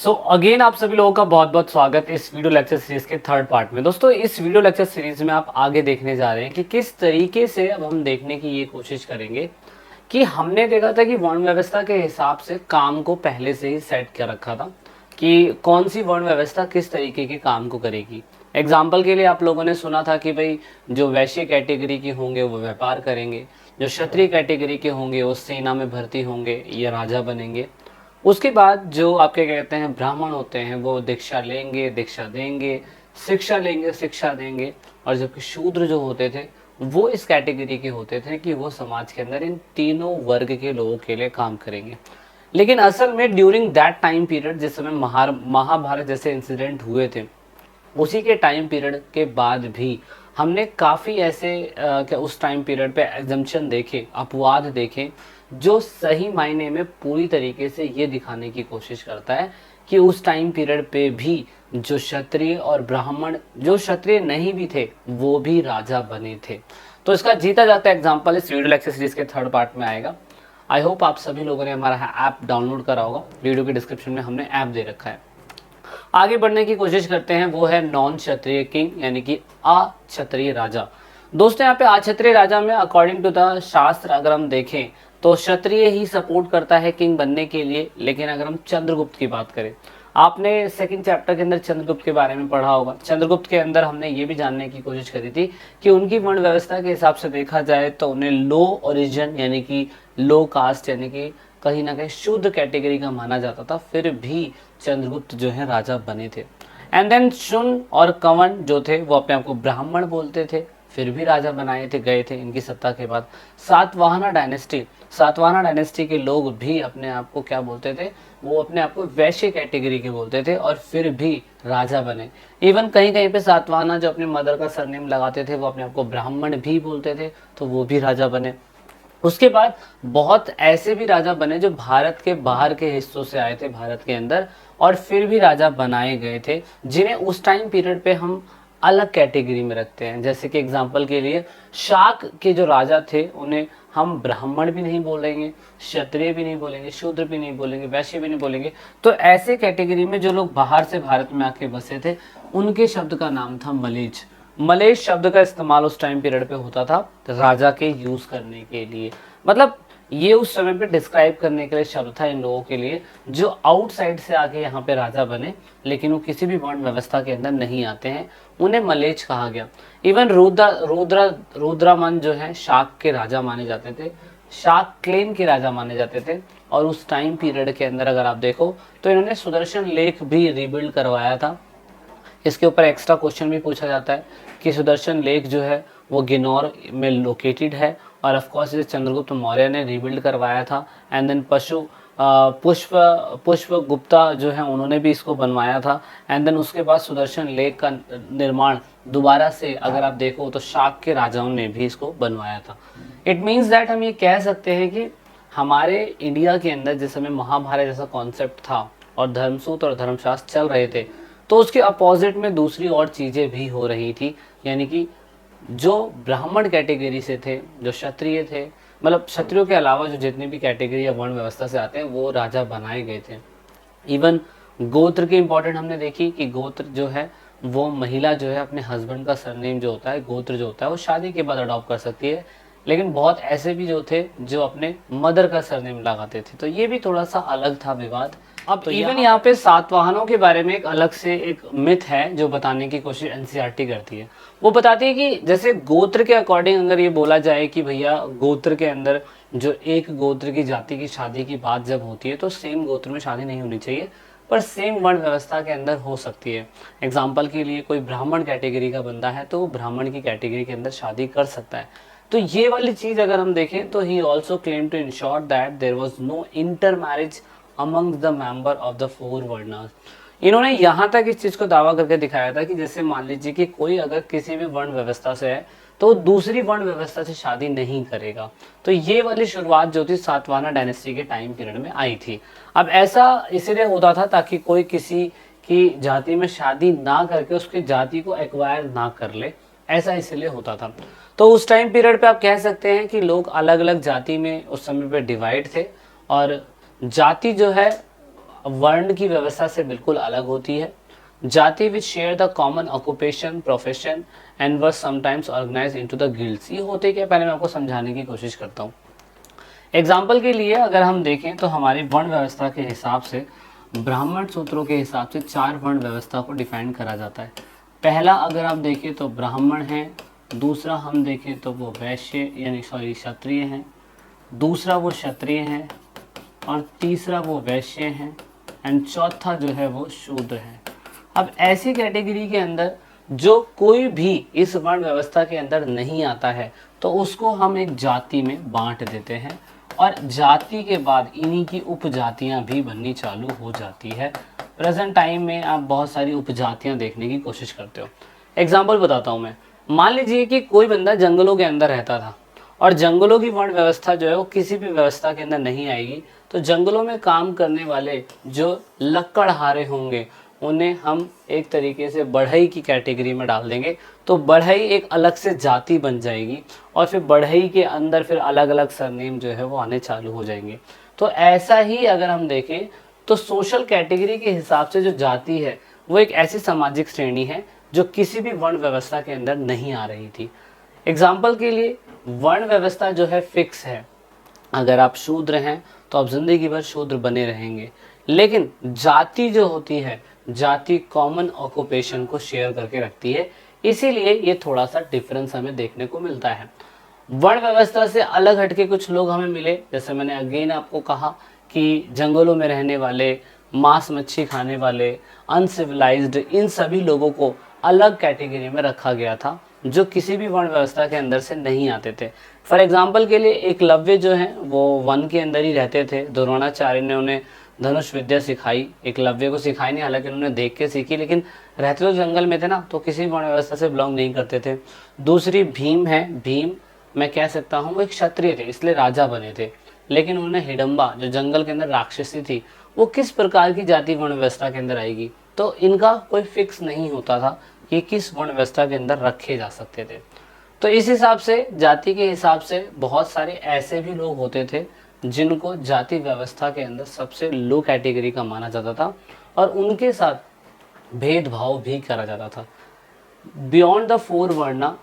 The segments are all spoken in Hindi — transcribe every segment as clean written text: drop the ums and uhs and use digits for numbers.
अगेन आप सभी लोगों का बहुत बहुत स्वागत इस वीडियो लेक्चर सीरीज के थर्ड पार्ट में। दोस्तों इस वीडियो लेक्चर सीरीज में आप आगे देखने जा रहे हैं कि किस तरीके से अब हम देखने की ये कोशिश करेंगे कि हमने देखा था कि वर्ण व्यवस्था के हिसाब से काम को पहले से ही सेट कर रखा था कि कौन सी वर्ण व्यवस्था किस तरीके के काम को करेगी। एग्जाम्पल के लिए आप लोगों ने सुना था कि भाई जो वैश्य कैटेगरी के होंगे वो व्यापार करेंगे, जो क्षत्रिय कैटेगरी के होंगे वो सेना में भर्ती होंगे, ये राजा बनेंगे। उसके बाद जो आपके कहते हैं ब्राह्मण होते हैं वो दीक्षा लेंगे, दीक्षा देंगे, शिक्षा लेंगे, शिक्षा देंगे। और जबकि शूद्र जो होते थे वो इस कैटेगरी के होते थे कि वो समाज के अंदर इन तीनों वर्ग के लोगों के लिए काम करेंगे। लेकिन असल में ड्यूरिंग दैट टाइम पीरियड जिस समय महाभारत जैसे इंसिडेंट हुए थे, उसी के टाइम पीरियड के बाद भी हमने काफ़ी ऐसे उस टाइम पीरियड पे एग्जम्पशन देखे, अपवाद देखे, जो सही मायने में पूरी तरीके से ये दिखाने की कोशिश करता है कि उस टाइम पीरियड पे भी जो क्षत्रिय और ब्राह्मण, जो क्षत्रिय नहीं भी थे वो भी राजा बने थे। तो इसका जीता जाता एग्जाम्पल इस वीडियो लेक्चर सीरीज के थर्ड पार्ट में आएगा। आई होप आप सभी लोगों ने हमारा ऐप डाउनलोड करा होगा। वीडियो के डिस्क्रिप्शन में हमने ऐप दे रखा है। आगे बढ़ने की कोशिश करते हैं, वो है नॉन क्षत्रिय किंग यानी कि अक्षत्रिय राजा। दोस्तों यहाँ पे अक्षत्रिय राजा में अकॉर्डिंग टू द शास्त्र अगर हम देखें तो क्षत्रिय ही सपोर्ट करता है किंग बनने के लिए। लेकिन अगर हम चंद्रगुप्त की बात करें, आपने सेकंड चैप्टर के अंदर चंद्रगुप्त के बारे में पढ़ा होगा। चंद्रगुप्त के अंदर हमने ये भी जानने की कोशिश करी थी कि उनकी वर्ण व्यवस्था के हिसाब से देखा जाए तो उन्हें लो ओरिजिन यानी कि लो कास्ट यानी कि कहीं ना कहीं शुद्ध कैटेगरी का माना जाता था, फिर भी चंद्रगुप्त जो है राजा बने थे। एंड देन शुन और कंवन जो थे वो अपने आप को ब्राह्मण बोलते थे, फिर भी राजा बनाए थे, गए थे इनकी सत्ता के बाद। सातवाहना डायनेस्टी के लोग भी अपने आप को क्या बोलते थे, वो अपने आप को वैश्य कैटेगरी के बोलते थे और फिर भी राजा बने। इवन कहीं कहीं पे सातवाहना जो अपने मदर का सरनेम लगाते थे वो अपने आप को ब्राह्मण भी बोलते थे, तो वो भी राजा बने। उसके बाद बहुत ऐसे भी राजा बने जो भारत के बाहर के हिस्सों से आए थे भारत के अंदर, और फिर भी राजा बनाए गए थे, जिन्हें उस टाइम पीरियड पे हम अलग कैटेगरी में रखते हैं। जैसे कि एग्जांपल के लिए शाक के जो राजा थे उन्हें हम ब्राह्मण भी नहीं बोलेंगे, क्षत्रिय भी नहीं बोलेंगे, शूद्र भी नहीं बोलेंगे, वैश्य भी नहीं बोलेंगे। तो ऐसे कैटेगरी में जो लोग बाहर से भारत में आके बसे थे उनके शब्द का नाम था मलेच। मलेच शब्द का इस्तेमाल उस टाइम पीरियड पे होता था राजा के यूज करने के लिए। मतलब ये उस समय पे डिस्क्राइब करने के लिए शब्द था इन लोगों के लिए जो आउटसाइड से आके यहाँ पे राजा बने, लेकिन वो किसी भी वर्ण व्यवस्था के अंदर नहीं आते हैं, उन्हें मलेच कहा गया। इवन रुद्रामन जो है शाक के राजा माने जाते थे, शाक क्लेन के राजा माने जाते थे। और उस टाइम पीरियड के अंदर अगर आप देखो तो इन्होंने सुदर्शन लेक भी रिबिल्ड करवाया था। इसके ऊपर एक्स्ट्रा क्वेश्चन भी पूछा जाता है कि सुदर्शन लेक जो है वो गिन्नौर में लोकेटेड है, और ऑफ कोर्स इसे चंद्रगुप्त मौर्य ने रिबिल्ड करवाया था। एंड देन पुष्प गुप्ता जो है उन्होंने भी इसको बनवाया था। एंड देन उसके बाद सुदर्शन लेक का निर्माण दोबारा से अगर आप देखो तो शाक के राजाओं ने भी इसको बनवाया था। इट मीन्स दैट हम ये कह सकते हैं कि हमारे इंडिया के अंदर जिस समय महाभारत जैसा कॉन्सेप्ट था और धर्मसूत्र और धर्मशास्त्र चल रहे थे, तो उसके अपोजिट में दूसरी और चीज़ें भी हो रही थी। यानी कि जो ब्राह्मण कैटेगरी से थे, जो क्षत्रिय थे, मतलब क्षत्रियों के अलावा जो जितनी भी कैटेगरी या वर्ण व्यवस्था से आते हैं वो राजा बनाए गए थे। इवन गोत्र की इंपॉर्टेंट हमने देखी कि गोत्र जो है वो महिला जो है अपने हस्बैंड का सरनेम जो होता है, गोत्र जो होता है, वो शादी के बाद अडॉप्ट कर सकती है। लेकिन बहुत ऐसे भी जो थे जो अपने मदर का सरनेम लगाते थे, तो ये भी थोड़ा सा अलग था विवाद। अब तो इवन यहाँ पे सातवाहनों के बारे में एक अलग से एक मिथ है जो बताने की कोशिश एनसीईआरटी करती है। वो बताती है कि जैसे गोत्र के अकॉर्डिंग अगर ये बोला जाए कि भैया गोत्र के अंदर जो एक गोत्र की जाति की शादी की बात जब होती है तो सेम गोत्र में शादी नहीं होनी चाहिए, पर सेम वर्ण व्यवस्था के अंदर हो सकती है। एग्जाम्पल के लिए कोई ब्राह्मण कैटेगरी का बंदा है तो वो ब्राह्मण की कैटेगरी के अंदर शादी कर सकता है। तो ये वाली चीज अगर हम देखें तो he also claim to ensure that there was no intermarriage among the member of the four varnas. इन्होंने यहाँ तक इस चीज को दावा करके दिखाया था कि जैसे मान लीजिए कि कोई अगर किसी भी वर्ण व्यवस्था से है तो दूसरी वर्ण व्यवस्था से शादी नहीं करेगा। तो ये वाली शुरुआत जो थी सातवाहना डायनेस्टी के टाइम पीरियड में आई थी। अब ऐसा इसलिए होता था ताकि कोई किसी की जाति में शादी ना करके उसकी जाति को एक्वायर ना कर ले, ऐसा इसलिए होता था। तो उस टाइम पीरियड पे आप कह सकते हैं कि लोग अलग अलग जाति में उस समय पे डिवाइड थे, और जाति जो है वर्ण की व्यवस्था से बिल्कुल अलग होती है। जाति which share the common occupation profession and were sometimes organise into the guilds. ये होते क्या, पहले मैं आपको समझाने की कोशिश करता हूँ। एग्जाम्पल के लिए अगर हम देखें तो हमारी वर्ण व्यवस्था के हिसाब से, ब्राह्मण सूत्रों के हिसाब से 4 वर्ण व्यवस्था को डिफाइन करा जाता है। पहला अगर आप देखें तो ब्राह्मण है, दूसरा हम देखें तो वो वैश्य यानी क्षत्रिय हैं, दूसरा वो क्षत्रिय हैं, और तीसरा वो वैश्य हैं, एंड चौथा जो है वो शूद्र है। अब ऐसी कैटेगरी के अंदर जो कोई भी इस वर्ण व्यवस्था के अंदर नहीं आता है तो उसको हम एक जाति में बांट देते हैं, और जाति के बाद इन्हीं की उपजातियां भी बननी चालू हो जाती है। प्रेजेंट टाइम में आप बहुत सारी उपजातियां देखने की कोशिश करते हो। एग्जाम्पल बताता हूँ मैं। मान लीजिए कि कोई बंदा जंगलों के अंदर रहता था और जंगलों की वर्ण व्यवस्था जो है वो किसी भी व्यवस्था के अंदर नहीं आएगी, तो जंगलों में काम करने वाले जो लकड़हारे होंगे उन्हें हम एक तरीके से बढ़ई की कैटेगरी में डाल देंगे। तो बढ़ई एक अलग से जाति बन जाएगी, और फिर बढ़ई के अंदर फिर अलग अलग सरनेम जो है वो आने चालू हो जाएंगे। तो ऐसा ही अगर हम देखें तो सोशल कैटेगरी के हिसाब से जो जाति है वो एक ऐसी सामाजिक श्रेणी है जो किसी भी वर्ण व्यवस्था के अंदर नहीं आ रही थी। एग्जाम्पल के लिए, वर्ण व्यवस्था जो है फिक्स है। अगर आप शूद्र हैं तो आप जिंदगी भर शूद्र बने रहेंगे, लेकिन जाति जो होती है, जाति कॉमन ऑक्यूपेशन को शेयर करके रखती है, इसीलिए ये थोड़ा सा डिफरेंस हमें देखने को मिलता है। वर्ण व्यवस्था से अलग हटके कुछ लोग हमें मिले, जैसे मैंने अगेन आपको कहा कि जंगलों में रहने वाले, मांस मच्छी खाने वाले, अनसिविलाइज्ड, इन सभी लोगों को अलग कैटेगरी में रखा गया था जो किसी भी वर्ण व्यवस्था के अंदर से नहीं आते थे। फॉर एग्जाम्पल के लिए एकलव्य जो हैं वो वन के अंदर ही रहते थे। द्रोणाचार्य ने उन्हें धनुष विद्या सिखाई, एकलव्य को सिखाई नहीं, हालांकि उन्होंने देख के सीखी, लेकिन रहते तो जंगल में थे ना, तो किसी वर्ण व्यवस्था से बिलोंग नहीं करते थे। दूसरी भीम है, भीम मैं कह सकता हूँ वो एक क्षत्रिय थे, इसलिए राजा बने थे, लेकिन उन्होंने हिडम्बा जो जंगल के अंदर राक्षसी थी वो किस प्रकार की जाति वर्ण व्यवस्था के अंदर आएगी, तो इनका कोई फिक्स नहीं होता था कि किस वर्ण व्यवस्था के अंदर रखे जा सकते थे। तो इस हिसाब से जाति के हिसाब से बहुत सारे ऐसे भी लोग होते थे जिनको जाति व्यवस्था के अंदर सबसे लो कैटेगरी का माना जाता था, और उनके साथ भेदभाव भी करा जाता था। बियॉन्ड द 4 वर्णा,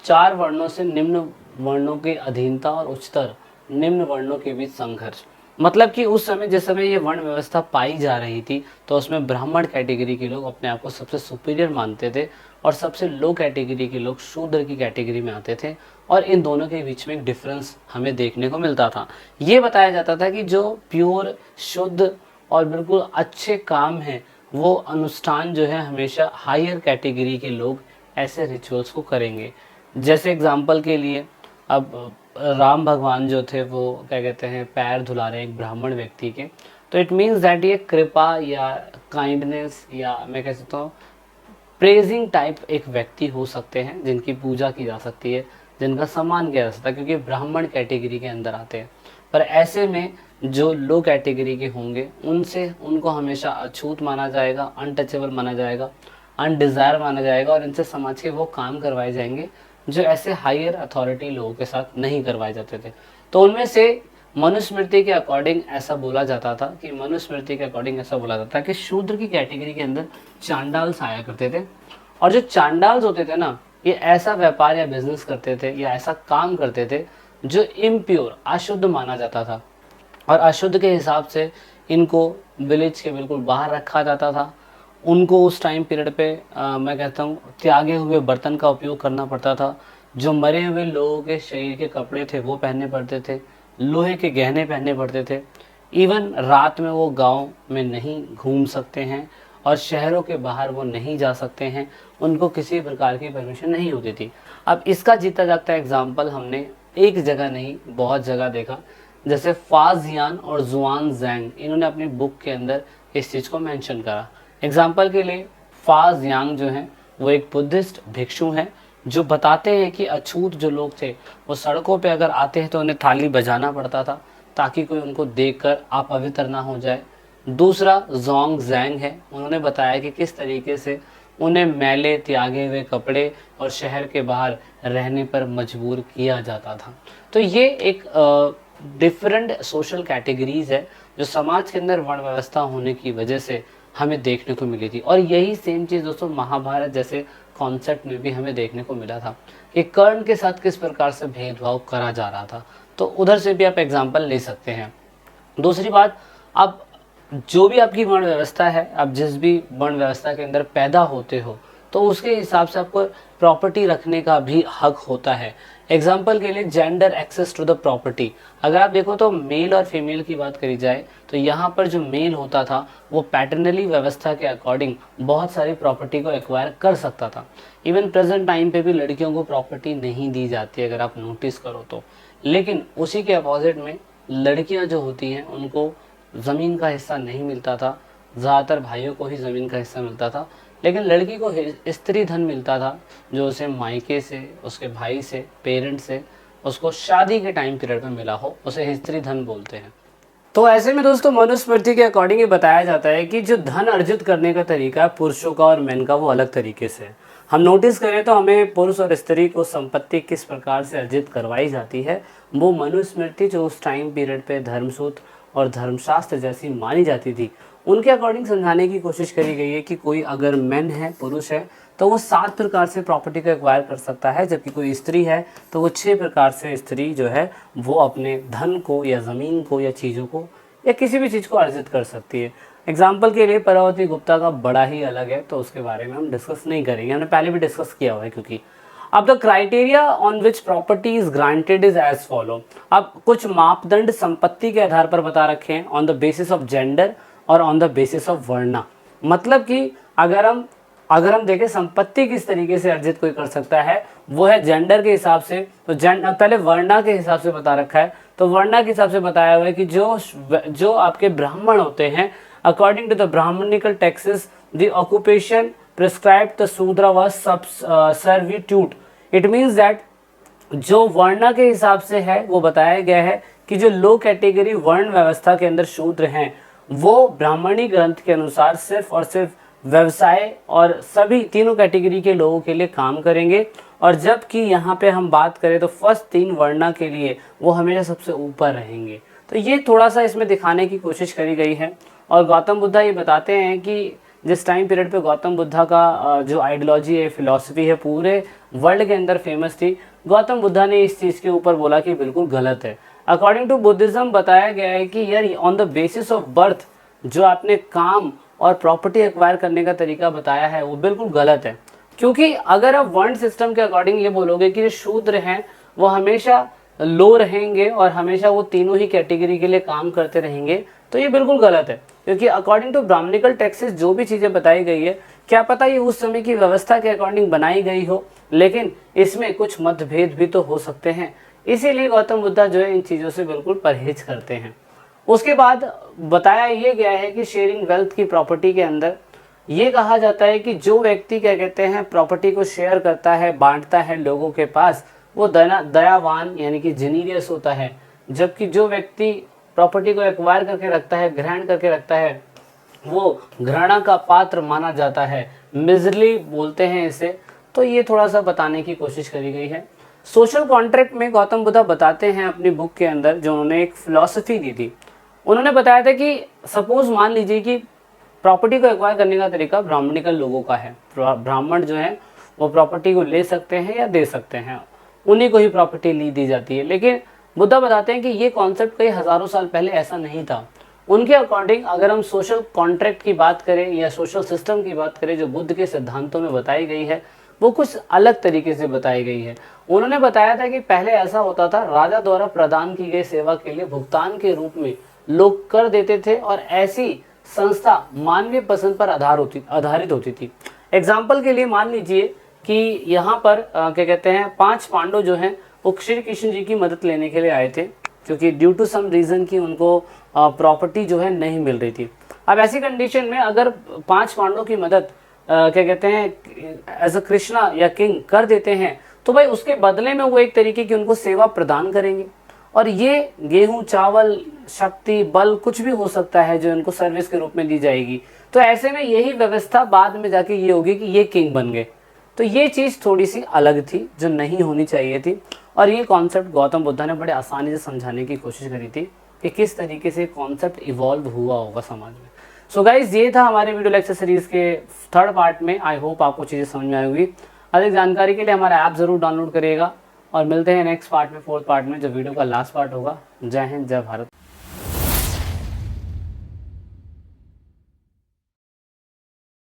4 वर्णों से निम्न वर्णों की अधीनता और उच्चतर निम्न वर्णों के बीच संघर्ष। मतलब कि उस समय जिस समय ये वर्ण व्यवस्था पाई जा रही थी तो उसमें ब्राह्मण कैटेगरी के लोग अपने आप को सबसे सुपीरियर मानते थे, और सबसे लो कैटेगरी के लोग शूद्र की कैटेगरी में आते थे, और इन दोनों के बीच में एक डिफरेंस हमें देखने को मिलता था। ये बताया जाता था कि जो प्योर, शुद्ध और बिल्कुल अच्छे काम हैं वो अनुष्ठान जो है हमेशा हायर कैटेगरी के लोग ऐसे रिचुअल्स को करेंगे। जैसे एग्जाम्पल के लिए, अब राम भगवान जो थे वो क्या कहते हैं, पैर धुला रहे हैं एक ब्राह्मण व्यक्ति के, तो इट मीन्स दैट ये कृपा या काइंडनेस या मैं कह सकता हूँ प्रेजिंग टाइप एक व्यक्ति हो सकते हैं जिनकी पूजा की जा सकती है, जिनका सम्मान किया जा सकता है, क्योंकि ब्राह्मण कैटेगरी के अंदर आते हैं। पर ऐसे में जो लो कैटेगरी के होंगे उनको हमेशा अछूत माना जाएगा, अनटचेबल माना जाएगा, अनडिज़ायर माना जाएगा, और इनसे समाज के वो काम करवाए जाएंगे जो ऐसे हायर अथॉरिटी लोगों के साथ नहीं करवाए जाते थे। तो उनमें से मनुस्मृति के अकॉर्डिंग ऐसा बोला जाता था कि शूद्र की कैटेगरी के अंदर चांडाल्स आया करते थे, और जो चांडाल्स होते थे ना, ये ऐसा व्यापार या बिजनेस करते थे या ऐसा काम करते थे जो इम्प्योर, अशुद्ध माना जाता था, और अशुद्ध के हिसाब से इनको विलेज के बिल्कुल बाहर रखा जाता था। उनको उस टाइम पीरियड पे मैं कहता हूँ त्यागे हुए बर्तन का उपयोग करना पड़ता था। जो मरे हुए लोगों के शरीर के कपड़े थे वो पहनने पड़ते थे, लोहे के गहने पहनने पड़ते थे। इवन रात में वो गांव में नहीं घूम सकते हैं, और शहरों के बाहर वो नहीं जा सकते हैं, उनको किसी प्रकार की परमिशन नहीं होती थी। अब इसका जीता जागता एग्जाम्पल हमने एक जगह नहीं बहुत जगह देखा, जैसे फाजियान और जुआन जैंग, इन्होंने अपनी बुक के अंदर इस चीज़ को मेंशन करा। एग्जाम्पल के लिए फाजियांग जो हैं वो एक बुद्धिस्ट भिक्षु हैं जो बताते हैं कि अछूत जो लोग थे वो सड़कों पे अगर आते हैं तो उन्हें थाली बजाना पड़ता था ताकि कोई उनको देखकर अपवित्र ना हो जाए। दूसरा जोंग जैंग है, उन्होंने बताया कि किस तरीके से उन्हें मैले त्यागे हुए कपड़े और शहर के बाहर रहने पर मजबूर किया जाता था। तो ये एक डिफरेंट सोशल कैटेगरीज है जो समाज के अंदर वर्ण व्यवस्था होने की वजह से हमें देखने को मिली थी। और यही सेम चीज़ दोस्तों महाभारत जैसे कॉन्सेप्ट में भी हमें देखने को मिला था कि कर्ण के साथ किस प्रकार से भेदभाव करा जा रहा था। तो उधर से भी आप एग्जाम्पल ले सकते हैं। दूसरी बात, आप जो भी आपकी वर्ण व्यवस्था है, आप जिस भी वर्ण व्यवस्था के अंदर पैदा होते हो, तो उसके हिसाब से आपको प्रॉपर्टी रखने का भी हक होता है। एग्जाम्पल के लिए gender access to the property, अगर आप देखो तो मेल और फीमेल की बात करी जाए तो यहाँ पर जो मेल होता था वो पैटर्नली व्यवस्था के अकॉर्डिंग बहुत सारी प्रॉपर्टी को एक्वायर कर सकता था। इवन प्रेजेंट टाइम पे भी लड़कियों को प्रॉपर्टी नहीं दी जाती अगर आप नोटिस करो तो। लेकिन उसी के अपोजिट में लड़कियां जो होती हैं उनको ज़मीन का हिस्सा नहीं मिलता था, ज़्यादातर भाइयों को ही ज़मीन का हिस्सा मिलता था। लेकिन लड़की को स्त्री धन मिलता था जो उसे मायके से, उसके भाई से, पेरेंट्स से उसको शादी के टाइम पीरियड में मिला हो, उसे स्त्री धन बोलते हैं। तो ऐसे में दोस्तों मनुस्मृति के अकॉर्डिंग ये बताया जाता है कि जो धन अर्जित करने का तरीका है पुरुषों का और मेन का वो अलग तरीके से है। हम नोटिस करें तो हमें पुरुष और स्त्री को संपत्ति किस प्रकार से अर्जित करवाई जाती है वो मनुस्मृति जो उस टाइम पीरियड पे धर्मसूत्र और धर्मशास्त्र जैसी मानी जाती थी उनके अकॉर्डिंग समझाने की कोशिश करी गई है कि कोई अगर मैन है, पुरुष है, तो वो 7 प्रकार से प्रॉपर्टी को एक्वायर कर सकता है, जबकि कोई स्त्री है तो वो 6 प्रकार से स्त्री जो है वो अपने धन को या ज़मीन को या चीज़ों को या किसी भी चीज़ को अर्जित कर सकती है। एग्जाम्पल के लिए परावती गुप्ता का बड़ा ही अलग है, तो उसके बारे में हम डिस्कस नहीं करेंगे, हमने पहले भी डिस्कस किया हुआ है। क्योंकि अब the criteria on which property is granted is as follow. अब कुछ मापदंड संपत्ति के आधार पर बता रखे हैं on the basis of gender और ऑन द बेसिस ऑफ वर्णा। मतलब कि अगर हम देखें संपत्ति किस तरीके से अर्जित कोई कर सकता है वो है जेंडर के हिसाब से। तो पहले वर्णा के हिसाब से बता रखा है, तो वर्णा के हिसाब से बताया हुआ है कि जो आपके ब्राह्मण होते हैं according to the Brahmanical texts the occupation prescribed the Shudra was servitude. It means that जो वर्णा के हिसाब से है वो बताया गया है कि जो लो कैटेगरी वर्ण व्यवस्था के अंदर शूद्र हैं वो ब्राह्मणी ग्रंथ के अनुसार सिर्फ और सिर्फ व्यवसाय और सभी तीनों कैटेगरी के लोगों के लिए काम करेंगे। और जबकि यहाँ पे हम बात करें तो फर्स्ट 3 वर्णा के लिए वो हमेशा सबसे ऊपर रहेंगे। तो ये थोड़ा सा इसमें दिखाने की कोशिश करी गई है। और गौतम बुद्धा ये बताते हैं कि जिस टाइम पीरियड पे गौतम बुद्धा का जो आइडियोलॉजी है, फिलॉसफी है, पूरे वर्ल्ड के अंदर फेमस थी, गौतम बुद्धा ने इस चीज़ के ऊपर बोला कि बिल्कुल गलत है। अकॉर्डिंग टू बुद्धिज्म बताया गया है कि यार on the basis of birth जो आपने काम और प्रॉपर्टी एक्वायर करने का तरीका बताया है वो बिल्कुल गलत है। क्योंकि अगर आप वर्ण सिस्टम के अकॉर्डिंग ये बोलोगे कि जो शूद्र हैं वो हमेशा लो रहेंगे और हमेशा वो तीनों ही कैटेगरी के लिए काम करते रहेंगे, तो ये बिल्कुल गलत है। क्योंकि अकॉर्डिंग टू ब्राह्मणिकल टेक्सेस जो भी चीज़ें बताई गई है, क्या पता ये उस समय की व्यवस्था के अकॉर्डिंग बनाई गई हो, लेकिन इसमें कुछ मतभेद भी तो हो सकते हैं। इसीलिए गौतम बुद्धा जो है इन चीज़ों से बिल्कुल परहेज करते हैं। उसके बाद बताया ये गया है कि शेयरिंग वेल्थ की प्रॉपर्टी के अंदर ये कहा जाता है कि जो व्यक्ति क्या कहते हैं प्रॉपर्टी को शेयर करता है, बांटता है लोगों के पास, वो दयावान यानी कि जेनियस होता है। जबकि जो व्यक्ति प्रॉपर्टी को एक्वायर करके रखता है, ग्रहण करके रखता है, वो घृणा का पात्र माना जाता है, मिजरली बोलते हैं इसे। तो ये थोड़ा सा बताने की कोशिश करी गई है। सोशल कॉन्ट्रैक्ट में गौतम बुद्धा बताते हैं अपनी बुक के अंदर, जो उन्होंने एक फिलॉसफी दी थी, उन्होंने बताया था कि सपोज मान लीजिए कि प्रॉपर्टी को एक्वायर करने का तरीका ब्राह्मणिकल लोगों का है। ब्राह्मण जो है वो प्रॉपर्टी को ले सकते हैं या दे सकते हैं, उन्हीं को ही प्रॉपर्टी दी जाती है। लेकिन बुद्धा बताते हैं कि ये कॉन्सेप्ट कई हज़ारों साल पहले ऐसा नहीं था। उनके अकॉर्डिंग अगर हम सोशल कॉन्ट्रैक्ट की बात करें या सोशल सिस्टम की बात करें जो बुद्ध के सिद्धांतों में बताई गई है, वो कुछ अलग तरीके से बताई गई है। उन्होंने बताया था कि पहले ऐसा होता था, राजा द्वारा प्रदान की गई सेवा के लिए भुगतान के रूप में लोग कर देते थे और ऐसी संस्था मानवीय पसंद पर आधारित होती थी। एग्जाम्पल के लिए मान लीजिए कि यहाँ पर क्या कहते हैं 5 पांडव जो हैं वो श्री कृष्ण जी की मदद लेने के लिए आए थे, क्योंकि ड्यू टू सम रीज़न की उनको प्रॉपर्टी जो है नहीं मिल रही थी। अब ऐसी कंडीशन में अगर 5 पांडवों की मदद क्या कहते हैं एज अ कृष्णा या किंग कर देते हैं, तो भाई उसके बदले में वो एक तरीके की उनको सेवा प्रदान करेंगे। और ये गेहूं, चावल, शक्ति, बल कुछ भी हो सकता है जो इनको सर्विस के रूप में दी जाएगी। तो ऐसे में यही व्यवस्था बाद में जाके ये होगी कि ये किंग बन गए। तो ये चीज़ थोड़ी सी अलग थी जो नहीं होनी चाहिए थी। और ये कॉन्सेप्ट गौतम बुद्धा ने बड़े आसानी से समझाने की कोशिश करी थी कि किस तरीके से कॉन्सेप्ट इवॉल्व हुआ होगा समाज में। सो गाइज, ये था हमारे वीडियो लेक्चर सीरीज़ के थर्ड पार्ट में। आई होप आपको चीज़ें समझ में आई होगी। अधिक जानकारी के लिए हमारा ऐप ज़रूर डाउनलोड करिएगा और मिलते हैं नेक्स्ट पार्ट में, फोर्थ पार्ट में, जो वीडियो का लास्ट पार्ट होगा। जय हिंद, जय भारत।